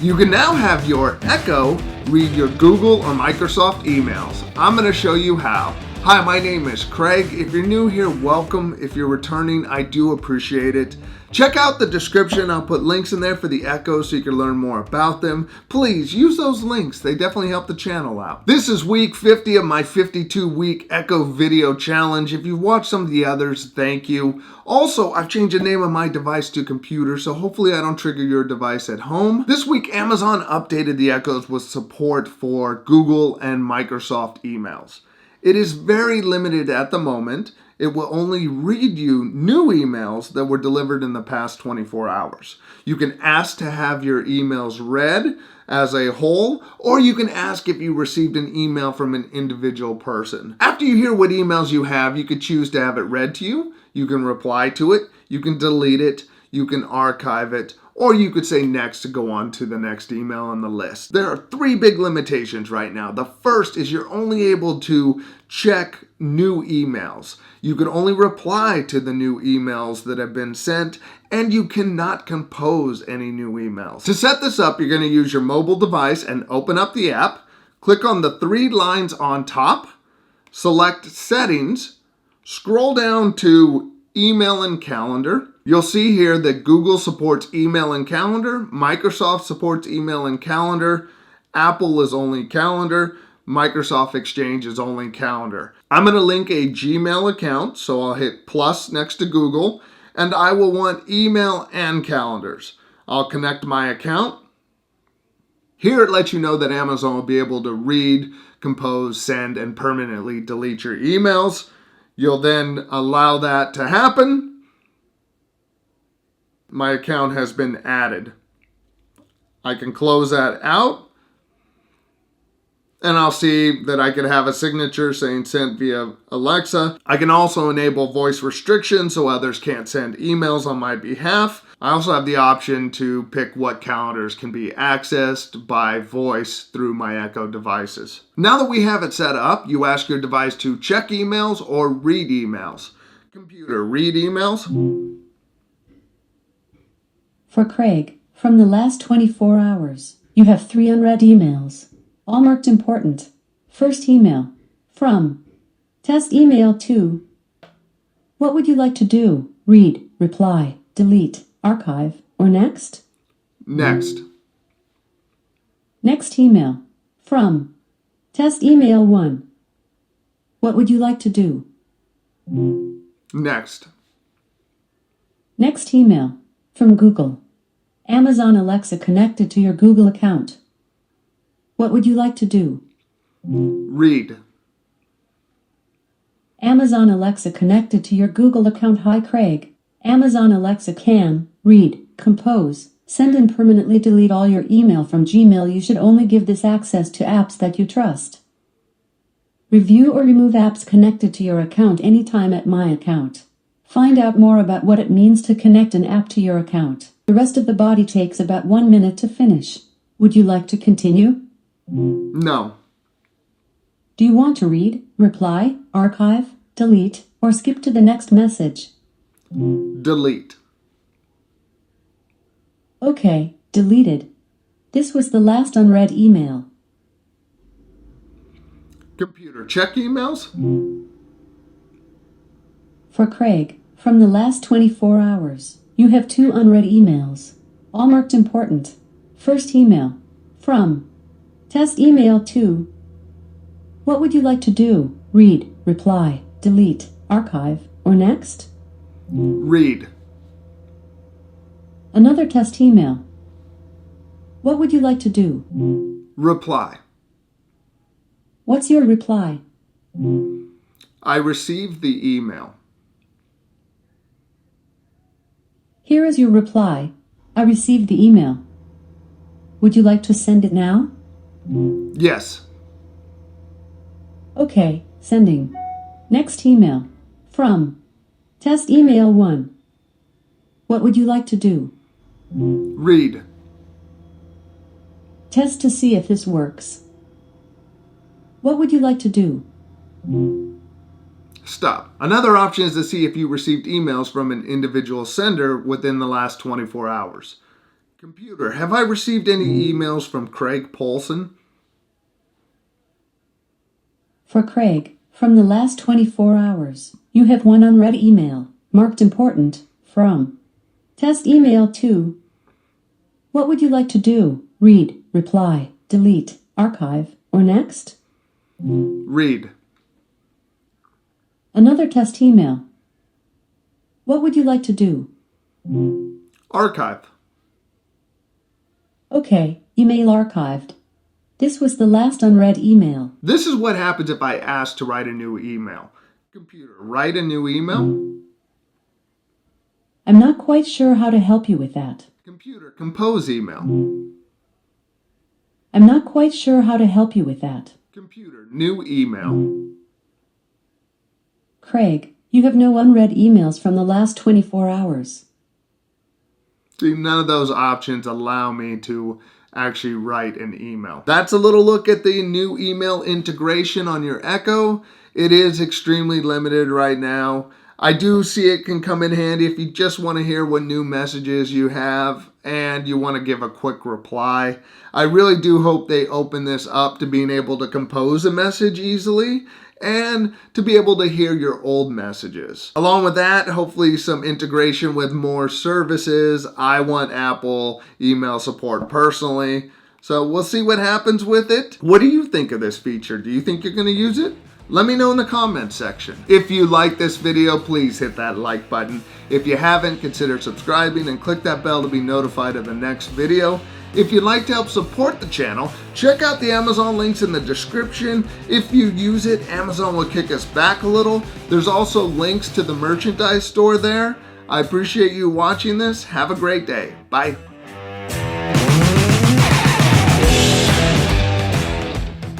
You can now have your Echo read your Google or Microsoft emails. I'm going to show you how. Hi, my name is Craig. If you're new here, welcome. If you're returning, I do appreciate it. Check out the description. I'll put links in there for the Echo so you can learn more about them. Please use those links. They definitely help the channel out. This is week 50 of my 52-week Echo video challenge. If you've watched some of the others, thank you. Also, I've changed the name of my device to computer, so hopefully I don't trigger your device at home. This week, Amazon updated the Echoes with support for Google and Microsoft emails. It is very limited at the moment. It will only read you new emails that were delivered in the past 24 hours. You can ask to have your emails read as a whole, or you can ask if you received an email from an individual person. After you hear what emails you have, you could choose to have it read to you. You can reply to it. You can delete it. You can archive it. Or you could say next to go on to the next email on the list. There are 3 big limitations right now. The first is you're only able to check new emails. You can only reply to the new emails that have been sent, and you cannot compose any new emails. To set this up, you're going to use your mobile device and open up the app. Click on the 3 lines on top, select Settings, scroll down to Email and Calendar. You'll see here that Google supports email and calendar, Microsoft supports email and calendar, Apple is only calendar, Microsoft Exchange is only calendar. I'm going to link a Gmail account, so I'll hit plus next to Google, and I will want email and calendars. I'll connect my account. Here it lets you know that Amazon will be able to read, compose, send, and permanently delete your emails. You'll then allow that to happen. My account has been added. I can close that out, and I'll see that I could have a signature saying sent via Alexa. I can also enable voice restrictions so others can't send emails on my behalf. I also have the option to pick what calendars can be accessed by voice through my Echo devices. Now that we have it set up, you ask your device to check emails or read emails. Computer, read emails. For Craig, from the last 24 hours, you have 3 unread emails, all marked important. First email, from Test Email 2. What would you like to do? Read, reply, delete, archive, or next? Next. Next email, from Test Email 1. What would you like to do? Next. Next email, from Google. Amazon Alexa connected to your Google account. What would you like to do? Read. Amazon Alexa connected to your Google account. Hi Craig. Amazon Alexa can read, compose, send and permanently delete all your email from Gmail. You should only give this access to apps that you trust. Review or remove apps connected to your account anytime at My Account. Find out more about what it means to connect an app to your account. The rest of the body takes about 1 minute to finish. Would you like to continue? No. Do you want to read, reply, archive, delete, or skip to the next message? Delete. Okay, deleted. This was the last unread email. Computer, check emails. For Craig, from the last 24 hours, you have 2 unread emails, all marked important. First email, from Test Email 2. What would you like to do? Read, reply, delete, archive, or next? Read. Another test email. What would you like to do? Reply. What's your reply? I received the email. Here is your reply. I received the email. Would you like to send it now? Yes. Okay, sending. Next email. From Test Email 1. What would you like to do? Read. Test to see if this works. What would you like to do? Stop. Another option is to see if you received emails from an individual sender within the last 24 hours. Computer, have I received any emails from Craig Paulson? For Craig, from the last 24 hours, you have one unread email, marked important, from Test Email 2. What would you like to do? Read, reply, delete, archive, or next? Read. Another test email. What would you like to do? Archive. Okay, email archived. This was the last unread email. This is what happens if I ask to write a new email. Computer, write a new email. I'm not quite sure how to help you with that. Computer, compose email. I'm not quite sure how to help you with that. Computer, new email. Craig, you have no unread emails from the last 24 hours. See, none of those options allow me to actually write an email. That's a little look at the new email integration on your Echo. It is extremely limited right now. I do see it can come in handy if you just want to hear what new messages you have and you want to give a quick reply. I really do hope they open this up to being able to compose a message easily and to be able to hear your old messages. Along with that, hopefully some integration with more services. I want Apple email support personally. So we'll see what happens with it. What do you think of this feature? Do you think you're going to use it? Let me know in the comments section. If you like this video, please hit that like button. If you haven't, consider subscribing and click that bell to be notified of the next video. If you'd like to help support the channel, check out the Amazon links in the description. If you use it, Amazon will kick us back a little. There's also links to the merchandise store there. I appreciate you watching this. Have a great day. Bye.